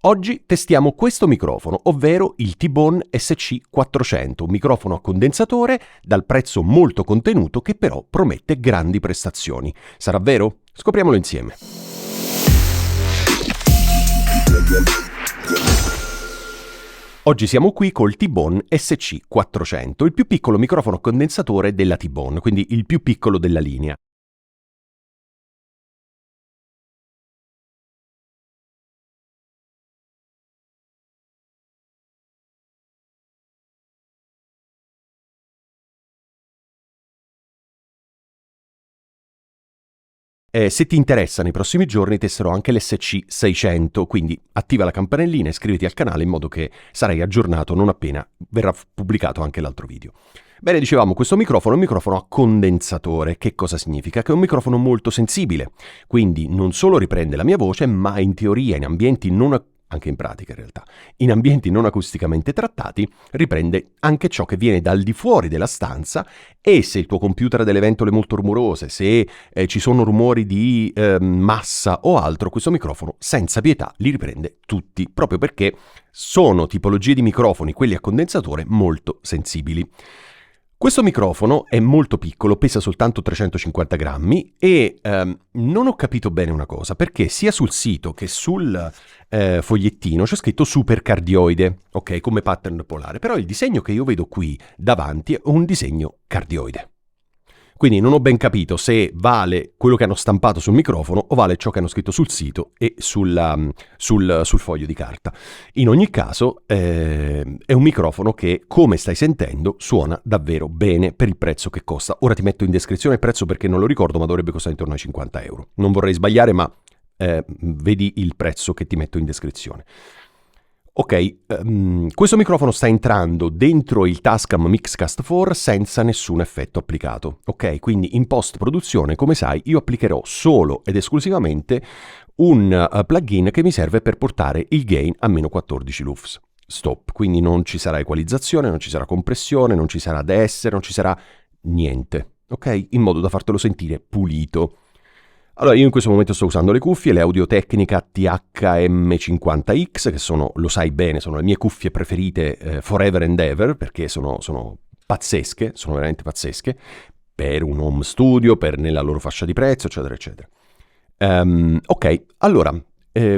Oggi testiamo questo microfono, ovvero il T-Bone SC400, un microfono a condensatore dal prezzo molto contenuto che però promette grandi prestazioni. Sarà vero? Scopriamolo insieme. Oggi siamo qui col T-Bone SC400, il più piccolo microfono a condensatore della T-Bone, quindi il più piccolo della linea. Se ti interessa nei prossimi giorni testerò anche l'SC600, quindi attiva la campanellina e iscriviti al canale in modo che sarai aggiornato non appena verrà pubblicato anche l'altro video. Bene, dicevamo, questo microfono è un microfono a condensatore. Che cosa significa? Che è un microfono molto sensibile, quindi non solo riprende la mia voce, ma in teoria in ambienti anche in pratica in realtà, in ambienti non acusticamente trattati, riprende anche ciò che viene dal di fuori della stanza e se il tuo computer ha delle ventole molto rumorose, se ci sono rumori di massa o altro, questo microfono senza pietà li riprende tutti, proprio perché sono tipologie di microfoni, quelli a condensatore, molto sensibili. Questo microfono è molto piccolo, pesa soltanto 350 grammi e non ho capito bene una cosa, perché sia sul sito che sul fogliettino c'è scritto supercardioide, ok, come pattern polare, però il disegno che io vedo qui davanti è un disegno cardioide. Quindi non ho ben capito se vale quello che hanno stampato sul microfono o vale ciò che hanno scritto sul sito e sul foglio di carta. In ogni caso è un microfono che, come stai sentendo, suona davvero bene per il prezzo che costa. Ora ti metto in descrizione il prezzo perché non lo ricordo, ma dovrebbe costare intorno ai 50 euro. Non vorrei sbagliare, ma vedi il prezzo che ti metto in descrizione. Ok, questo microfono sta entrando dentro il Tascam Mixcast 4 senza nessun effetto applicato. Ok, quindi in post-produzione, come sai, io applicherò solo ed esclusivamente un plugin che mi serve per portare il gain a meno 14 lufs. Stop, quindi non ci sarà equalizzazione, non ci sarà compressione, non ci sarà DSR, non ci sarà niente. Ok, in modo da fartelo sentire pulito. Allora, io in questo momento sto usando le cuffie, le Audio-Technica THM50X, che sono, lo sai bene, sono le mie cuffie preferite forever and ever, perché sono pazzesche, sono veramente pazzesche, per un home studio, nella loro fascia di prezzo, eccetera, eccetera. Ok, allora,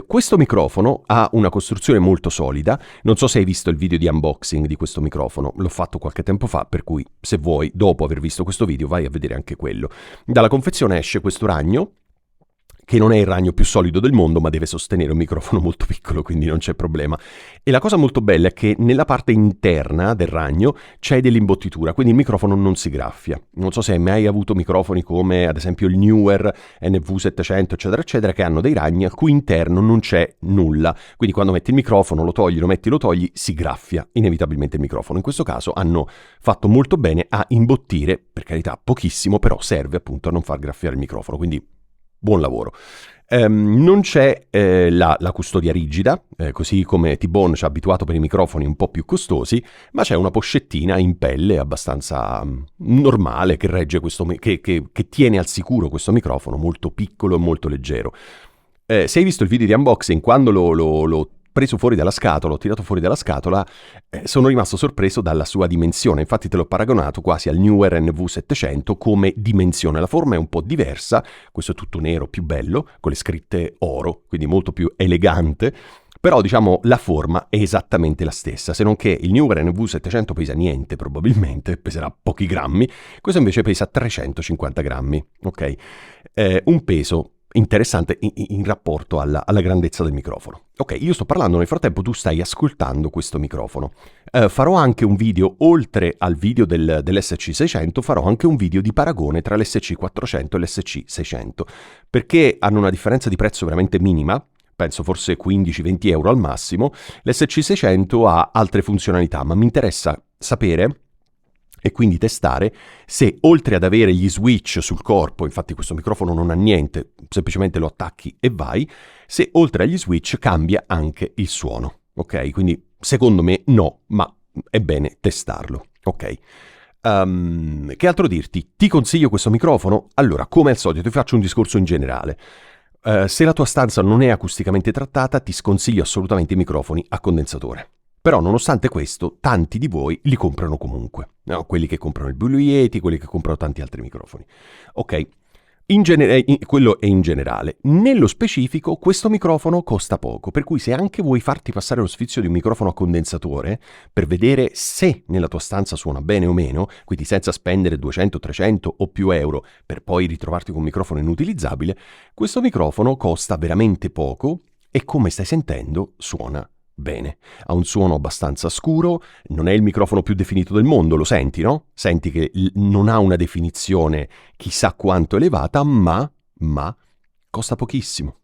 questo microfono ha una costruzione molto solida. Non so se hai visto il video di unboxing di questo microfono, l'ho fatto qualche tempo fa, per cui se vuoi, dopo aver visto questo video, vai a vedere anche quello. Dalla confezione esce questo ragno, che non è il ragno più solido del mondo, ma deve sostenere un microfono molto piccolo, quindi non c'è problema. E la cosa molto bella è che nella parte interna del ragno c'è dell'imbottitura, quindi il microfono non si graffia. Non so se hai mai avuto microfoni come ad esempio il Neewer NV700, eccetera, eccetera, che hanno dei ragni al cui interno non c'è nulla. Quindi quando metti il microfono, lo togli, lo metti, lo togli, si graffia inevitabilmente il microfono. In questo caso hanno fatto molto bene a imbottire, per carità pochissimo, però serve appunto a non far graffiare il microfono, quindi buon lavoro. Non c'è la custodia rigida, così come T-Bone ci ha abituato per i microfoni un po' più costosi, ma c'è una pochettina in pelle abbastanza normale che regge che tiene al sicuro questo microfono molto piccolo e molto leggero. Se hai visto il video di unboxing, quando l'ho preso fuori dalla scatola, ho tirato fuori dalla scatola, sono rimasto sorpreso dalla sua dimensione. Infatti te l'ho paragonato quasi al Neewer NV700 come dimensione. La forma è un po' diversa, questo è tutto nero, più bello, con le scritte oro, quindi molto più elegante, però diciamo la forma è esattamente la stessa, se non che il Neewer NV700 pesa niente probabilmente, peserà pochi grammi, questo invece pesa 350 grammi, ok? Un peso interessante in rapporto alla grandezza del microfono. Ok, io sto parlando, nel frattempo tu stai ascoltando questo microfono. Farò anche un video, oltre al video dell'SC600, farò anche un video di paragone tra l'SC400 e l'SC600, perché hanno una differenza di prezzo veramente minima, penso forse 15-20 euro al massimo. L'SC600 ha altre funzionalità, ma mi interessa sapere e quindi testare se, oltre ad avere gli switch sul corpo, infatti questo microfono non ha niente, semplicemente lo attacchi e vai, se oltre agli switch cambia anche il suono, ok? Quindi secondo me no, ma è bene testarlo, ok? Che altro dirti? Ti consiglio questo microfono? Allora, come al solito ti faccio un discorso in generale. Se la tua stanza non è acusticamente trattata, ti sconsiglio assolutamente i microfoni a condensatore. Però nonostante questo, tanti di voi li comprano comunque. No? Quelli che comprano il Blue Yeti, quelli che comprano tanti altri microfoni. Ok, quello è in generale. Nello specifico, questo microfono costa poco, per cui se anche vuoi farti passare lo sfizio di un microfono a condensatore per vedere se nella tua stanza suona bene o meno, quindi senza spendere 200, 300 o più euro per poi ritrovarti con un microfono inutilizzabile, questo microfono costa veramente poco e, come stai sentendo, suona bene. Ha un suono abbastanza scuro, non è il microfono più definito del mondo, lo senti, no? Senti che non ha una definizione chissà quanto elevata, ma costa pochissimo.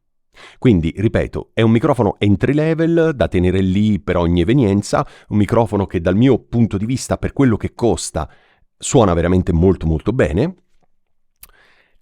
Quindi, ripeto, è un microfono entry level da tenere lì per ogni evenienza, un microfono che dal mio punto di vista, per quello che costa, suona veramente molto molto bene,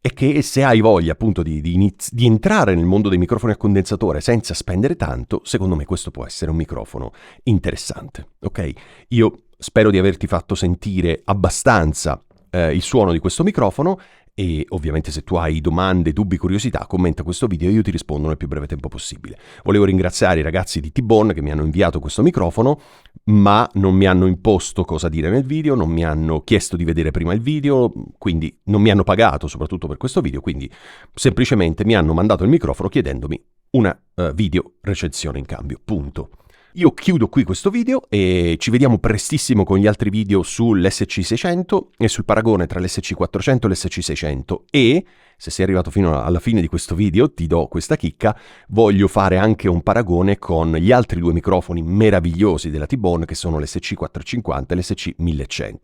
e che se hai voglia appunto di entrare nel mondo dei microfoni a condensatore senza spendere tanto, secondo me questo può essere un microfono interessante, ok? Io spero di averti fatto sentire abbastanza il suono di questo microfono e ovviamente se tu hai domande, dubbi, curiosità, commenta questo video e io ti rispondo nel più breve tempo possibile. Volevo ringraziare i ragazzi di T-Bone che mi hanno inviato questo microfono, ma non mi hanno imposto cosa dire nel video, non mi hanno chiesto di vedere prima il video, quindi non mi hanno pagato soprattutto per questo video, quindi semplicemente mi hanno mandato il microfono chiedendomi una video recensione in cambio, punto. Io chiudo qui questo video e ci vediamo prestissimo con gli altri video sull'SC600 e sul paragone tra l'SC400 e l'SC600 e, se sei arrivato fino alla fine di questo video, ti do questa chicca, voglio fare anche un paragone con gli altri due microfoni meravigliosi della T-Bone che sono l'SC450 e l'SC1100,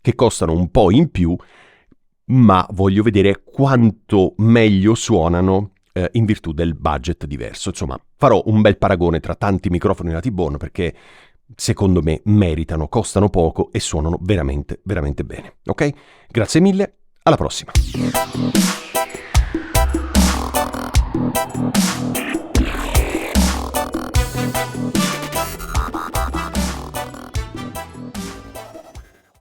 che costano un po' in più, ma voglio vedere quanto meglio suonano in virtù del budget diverso. Insomma, farò un bel paragone tra tanti microfoni della T-Bone perché secondo me meritano, costano poco e suonano veramente, veramente bene. Ok? Grazie mille, alla prossima!